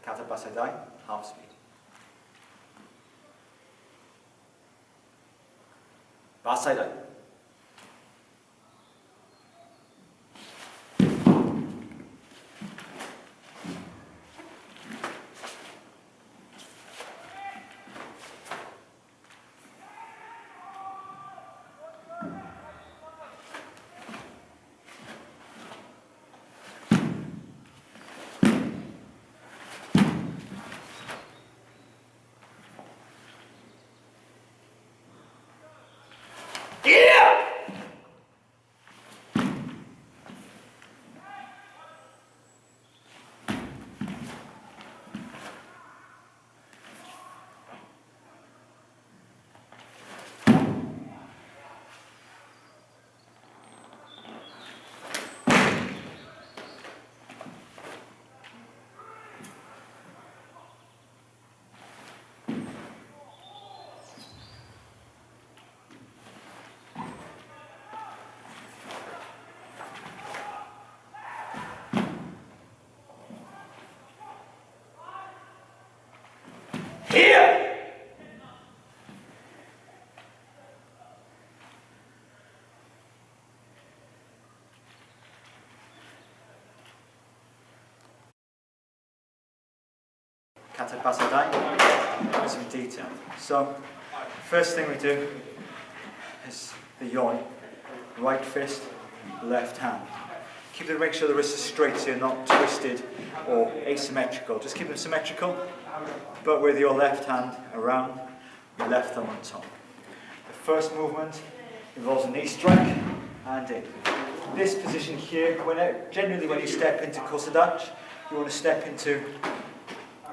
Kata Bassai Dai, half speed. Bassai Dai. Here! Kata Bassai Dai, some detail. So, first thing we do is the yoi, right fist, left hand. Make sure the wrist is straight so you're not twisted or asymmetrical. Just keep them symmetrical, but with your left hand around, your left thumb on top. The first movement involves a knee strike and in. This position here, generally when you step into Kosadach, you want to step into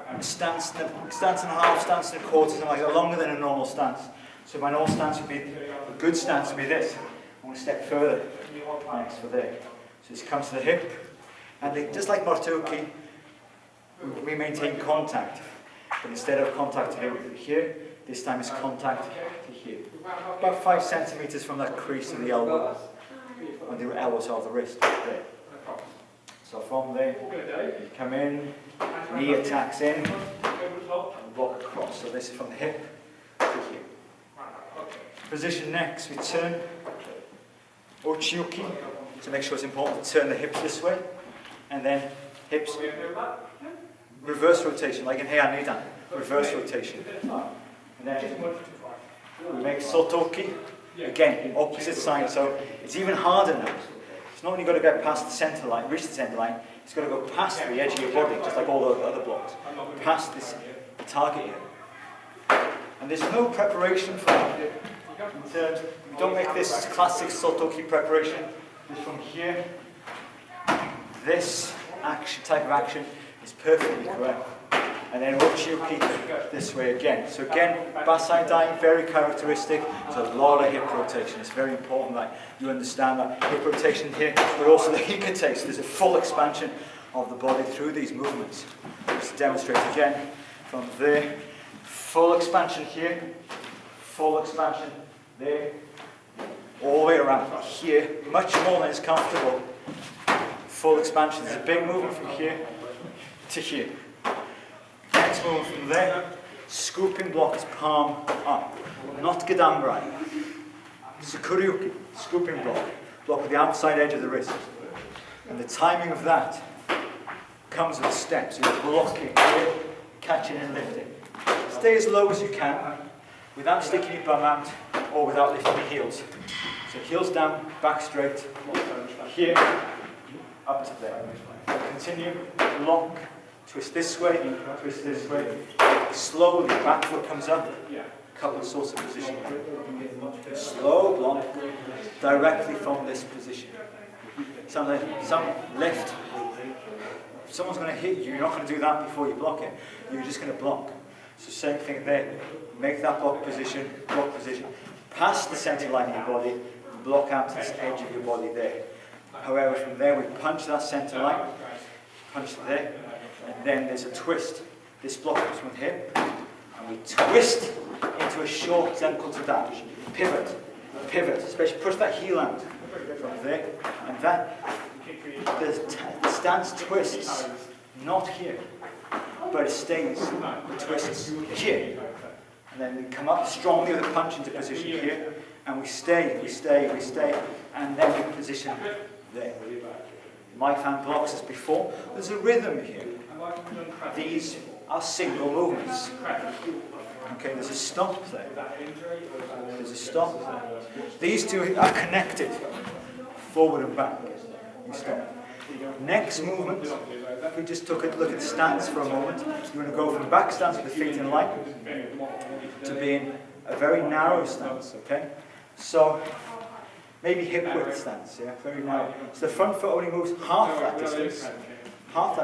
a stance and a half, stance and a quarter, something like that, longer than a normal stance. So my normal stance would be, a good stance would be this. I want to step further next for there. So this comes to the hip, and then, just like Martoki, we maintain contact. But instead of contact to here, this time it's contact to here. About 5 centimeters from that crease of the elbow, on the elbows of the wrist, there. So from there, you come in, knee attacks in, and walk across. So this is from the hip to here. Position next, we turn, Ochiuki, to make sure it's important to turn the hips this way, and then hips, reverse rotation, like in Heian Nidan, reverse rotation. And then we make Sotoki, again, opposite side, so it's even harder now. It's not only got to get past the center line, reach the center line, it's got to go past the edge of your body, just like all the other blocks, past this target here. And there's no preparation for that. In terms, don't make this classic Sotoki preparation. Just from here, this action, type of action is perfectly correct. And then Ochiuki this way again. So again, Bassai Dai, very characteristic. There's a lot of hip rotation. It's very important that you understand that hip rotation here, but also the hikate. So there's a full expansion of the body through these movements. Just to demonstrate again, from there, full expansion here, full expansion there, all the way around here, much more than is comfortable. Full expansion. There's a big movement from here to here. Next movement from there, scooping block is palm up, not Gadamrai. Sukuryuki, scooping block with the outside edge of the wrist. And the timing of that comes with steps. So you're blocking here, catching and lifting. Stay as low as you can, without sticking your bum out or without lifting your heels. So heels down, back straight, here, up to there. Continue, lock, twist this way, twist this way. Slowly, back foot comes up, couple of sorts of positions. Slow block, directly from this position. Some lift. If someone's going to hit you, you're not going to do that before you block it. You're just going to block. So same thing there. Make that block position, past the center line of your body, block out to the edge of your body there. However, from there we punch that center line, punch there, and then there's a twist. This block comes from the hip, and we twist into a short Zenko to dash. Pivot, especially push that heel out from there, and that, the stance twists, not here. but it stays, the twist here. And then we come up strongly with a punch into position here, and we stay, and then we position there. My fan blocks as before. There's a rhythm here. These are single movements. Okay, there's a stop there. There's a stop there. These two are connected, forward and back. You stop. Next movement, if we just took a look at the stance for a moment, you want to go from back stance with the feet in line to being a very narrow stance, okay? So, maybe hip width stance, yeah, very narrow. So the front foot only moves half that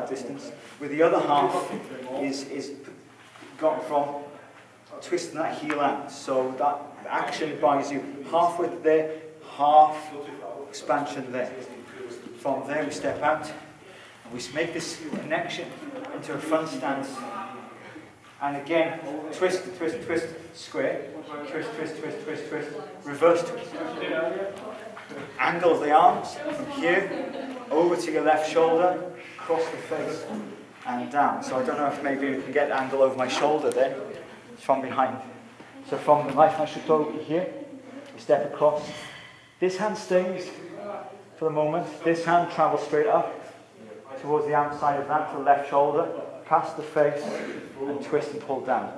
distance, with the other half is got from twisting that heel out. So that action buys you half width there, half expansion there. From there we step out, and we make this connection into a front stance. And again, twist, twist, twist, square, twist, twist, twist, twist, twist, reverse twist. Angle the arms from here over to your left shoulder, across the face, and down. So I don't know if maybe we can get the angle over my shoulder then, from behind. So from the right hand Shotokan here, we step across. This hand stays for the moment. This hand travels straight up towards the outside of that to the left shoulder, past the face, and twist and pull down.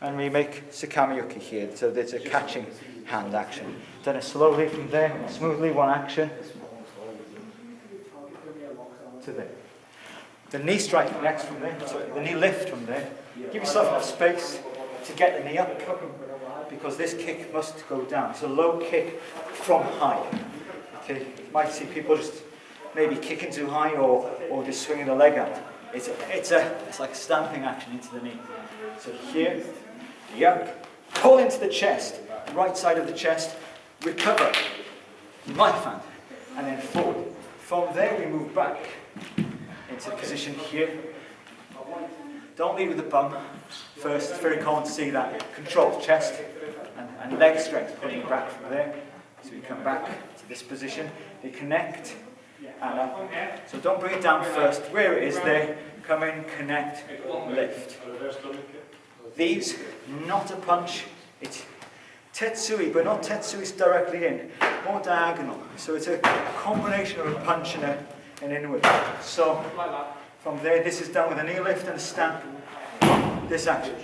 And we make Sakamiyuki here, so there's a catching hand action. Then it slowly from there, smoothly, one action, to there. The knee strike next from there, sorry, the knee lift from there. Give yourself enough space to get the knee up, because this kick must go down. It's a low kick from high. Okay, you might see people just maybe kicking too high or just swinging the leg out. It's like a stamping action into the knee. So here, yep, pull into the chest, right side of the chest, recover, right hand, and then forward. From there we move back into position here. Don't lead with the bum first. It's very common to see that. Control chest and leg strength, pulling back from there. So we come back to this position. They connect and up. So don't bring it down first. Where it is there, come in, connect, lift. These, not a punch. It's tetsui, but not tetsui directly in. More diagonal. So it's a combination of a punch and an inward. So from there, this is done with a knee lift and a stamp. This action.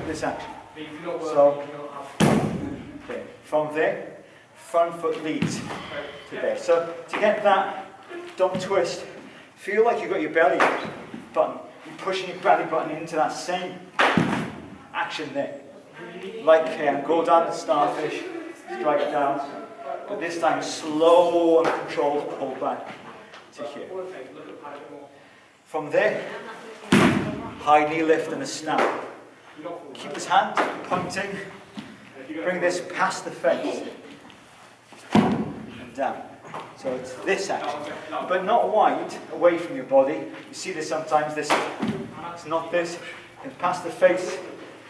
This action. So, okay. From there, front foot leads to there. So to get that, don't twist. Feel like you've got your belly button. You're pushing your belly button into that same action there. Like go down the starfish, strike down. But this time, slow and controlled pull back to here. From there, high knee lift and a stamp. Keep his hand pointing. Bring this past the face and down. So it's this action, but not wide, away from your body. You see this sometimes. This, it's not this. And past the face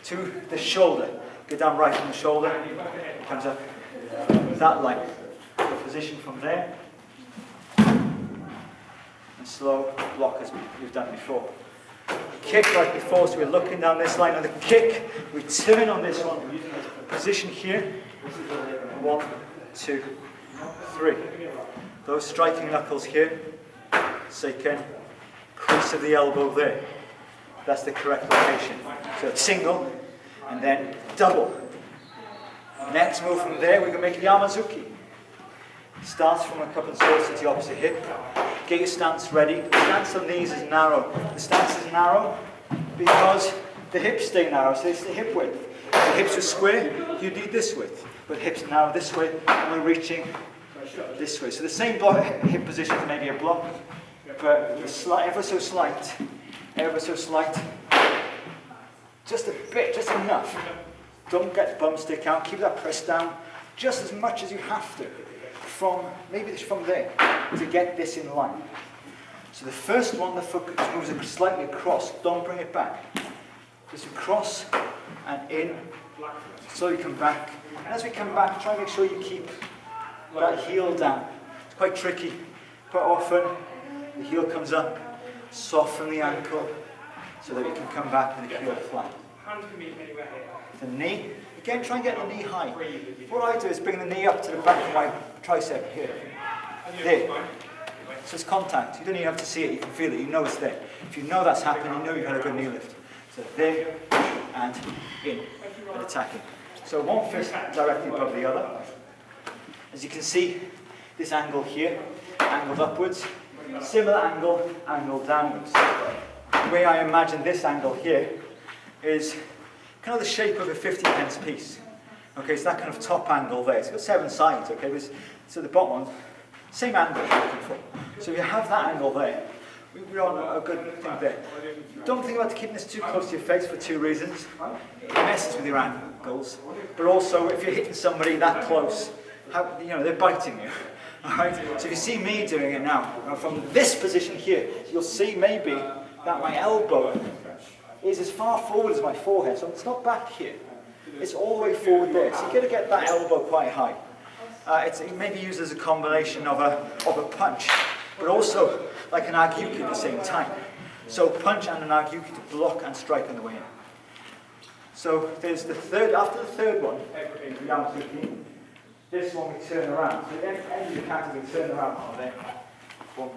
to the shoulder. Go down right from the shoulder. It comes up that length. So position from there. And slow block as we've done before. Kick like before, so we're looking down this line. On the kick, we turn on this one. Position here. 1, 2, 3. Those striking knuckles here. Seiken. Crease of the elbow there. That's the correct location. So it's single, and then double. Next move from there, we can make Yamazuki. Starts from a cup and saucer to the opposite hip. Get your stance ready. The stance on these is narrow. The stance is narrow because the hips stay narrow, so it's the hip width. If the hips were square, you need this width. But hips narrow this way, and we're reaching this way. So the same block, hip position is maybe a block, but ever so slight, just a bit, just enough. Don't get the bum stick out, keep that press down just as much as you have to. Maybe from there, to get this in line. So the first one, the foot moves slightly across, don't bring it back. Just across and in, slowly come back. And as we come back, try and make sure you keep that heel down. It's quite tricky. Quite often, the heel comes up, soften the ankle, so that you can come back with a pure flat. Hand can be anywhere here. The knee, again try and get the knee high. What I do is bring the knee up to the back of my tricep here. There. So it's contact. You don't even have to see it, you can feel it, you know it's there. If you know that's happening, you know you've had a good knee lift. So there and in and attacking. So one fist directly above the other. As you can see, this angle here, angled upwards. Similar angle, angled downwards. The way I imagine this angle here is kind of the shape of a 50-pence piece. Okay, so that kind of top angle there. It's got 7 sides, okay? So the bottom one, same angle you're looking for. So if you have that angle there, we're on a good thing there. Don't think about keeping this too close to your face for 2 reasons. It messes with your ankles, but also if you're hitting somebody that close, they're biting you. All right? So if you see me doing it now, from this position here, you'll see maybe that my elbow is as far forward as my forehead, so it's not back here. It's all the way forward there. So you've got to get that elbow quite high. It may be used as a combination of a punch, but also like an agyuki at the same time. So punch and an agyuki to block and strike on the way in. So there's the third, after the third one, the agyuki, this one we turn around. So at the end of the kata we turn around from there, one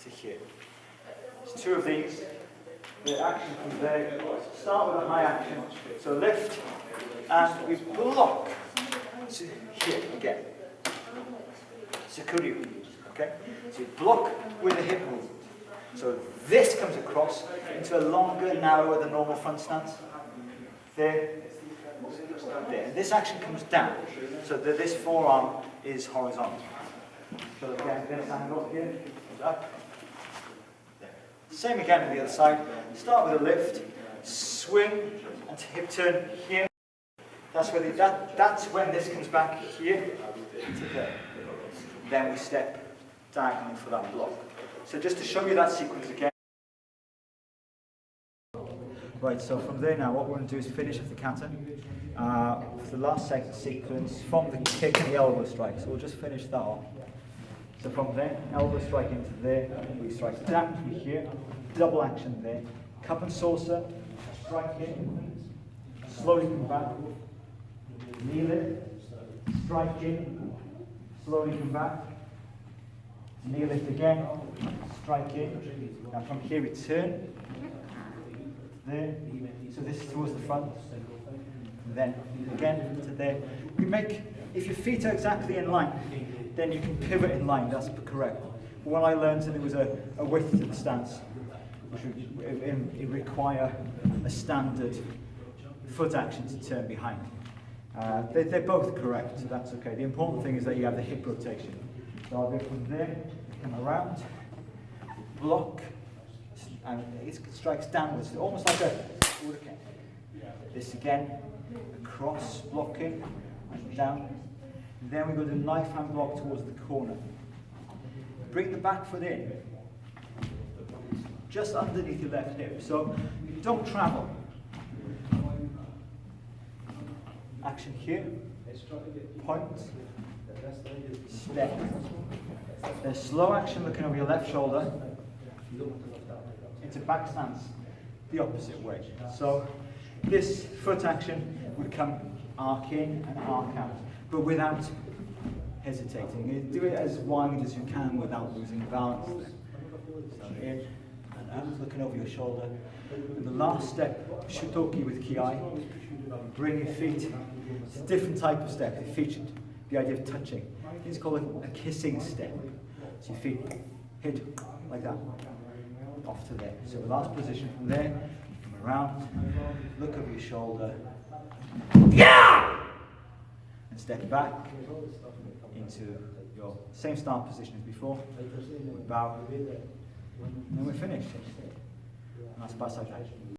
to here. There's 2 of these. The action from there. Start with a high action. So lift, and we block. So here again. Sakuryu. Okay? So you block with the hip movement. So this comes across into a longer, narrower than normal front stance. There. There. And this action comes down. So that this forearm is horizontal. So again, this angle here goes up. Same again on the other side. Start with a lift, swing, and hip turn here. That's when this comes back here to there. Then we step diagonally for that block. So just to show you that sequence again. Right, so from there now, what we're going to do is finish off the kata. For the last sequence, from the kick and the elbow strike. So we'll just finish that off. So from there, elbow strike into there, we strike down to here, double action there, cup and saucer, strike in, slowly come back, knee lift, strike in, slowly come back, knee lift again, strike in. Now from here we turn, there, so this is towards the front, and then again to there. We make, if your feet are exactly in line, then you can pivot in line, that's correct. But what I learned, and it was a width to the stance, which would require a standard foot action to turn behind. They're both correct, so that's okay. The important thing is that you have the hip rotation. So I'll go from there, come around, block, and it strikes downwards, almost like a hurricane. This again, across, blocking, and down. Then we go to knife hand block towards the corner. Bring the back foot in, just underneath your left hip. So don't travel. Action here, point, step. Then slow action looking over your left shoulder into back stance, the opposite way. So this foot action would come arc in and arc out, but without hesitating. You do it as wide as you can without losing balance there. So in and out, looking over your shoulder. And the last step, Shotokan with ki. Bring your feet. It's a different type of step. It featured the idea of touching. It's called a kissing step. So your feet hit like that, off to there. So the last position from there, come around, look over your shoulder. Yeah! And step back into your same start position as before. We bow, and then we're finished. And that's Bassai Dai.